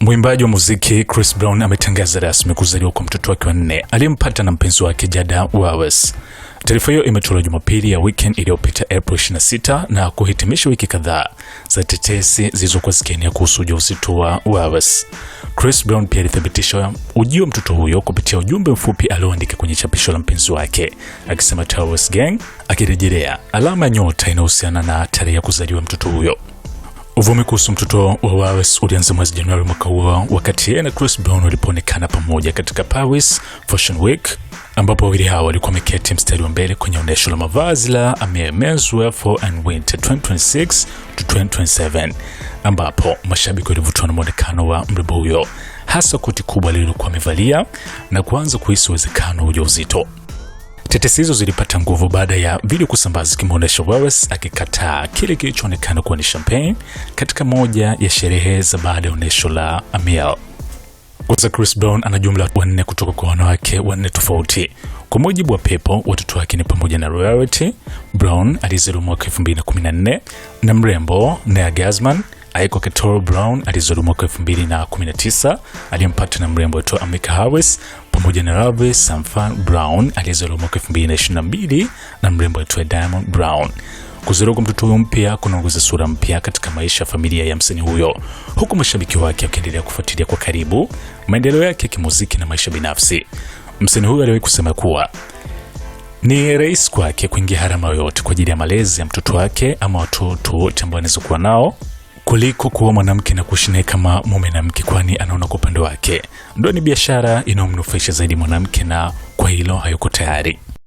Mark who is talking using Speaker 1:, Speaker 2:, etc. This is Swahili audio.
Speaker 1: Mwimbaji wa muziki Chris Brown ametangaza rasmi kuzaliwa kwa mtoto wake wa 4 aliyempata na mpenzi wake Jada Wallace. Taarifa hiyo imetolewa Jumapili ya weekend iliyopita April 26 na kuhitimisha wiki kadhaa za tetesi zilizokuwa zikienea kuhusu ujauzito wa Wallace. Chris Brown pia alithibitisha ujio wa mtoto huyo kupitia ujumbe mfupi alioandika kwenye chapisho la mpenzi wake, akisema Towers Gang, akirejelea alama ya nyota inayohusiana na tarehe ya kuzaliwa mtoto huyo. Uvumi kuhusu mtoto wa Wallace ulianza mwezi Januari mwaka huo wakati yeye na Chris Brown walipoonekana pamoja katika Paris Fashion Week, ambapo wawili hao walikuwa wameketi mstari wa mbele kwenye onyesho la mavazi la Amir Menswear Fall and Winter 2026 to 2027, ambapo mashabiki walivutiwa na muonekano wa mrembo huyo, hasa koti kubwa lililokuwa amevalia na kuanza kuhisi uwezekano wa ujauzito. Tetesi hizo zilipata nguvu baada ya video kusambaza kimeonyesha Wallace akikataa kile kilichoonekana kuwa ni champagne katika moja ya sherehe za baada ya onyesho la Amir. Kwanza, Chris Brown ana jumla 4 kutoka kwa wanawake 4 tofauti. Kwa mujibu wa People, watoto wake ni pamoja na Royalty Brown alizaliwa mwaka 2014 na mrembo Nia Guzman. Aiko Ketoro Brown alizaliwa mwaka 2019 aliyempata na mrembo wetu Amika Harris, pamoja na Ravi Samfan Brown alizaliwa mwaka 2022 na mrembo wetu Diamond Brown. Kuzaliwa kwa mtoto huyo mpya kunaongeza sura mpya katika maisha ya familia ya msanii huyo, huku mashabiki wake wakiendelea kufuatilia kwa karibu maendeleo yake ya kimuziki na maisha binafsi. Msanii huyo aliwahi kusema kuwa ni rahisi kwake kuingia harama yoyote kwa ajili ya malezi ya mtoto wake ama watoto wote ambao anaweza kuwa nao, kuliko kuwa mwanamke na kuishi naye kama mume na mke, kwani anaona kwa upande wake ndio ni biashara inayomnufaisha zaidi mwanamke, na kwa hilo hayuko tayari.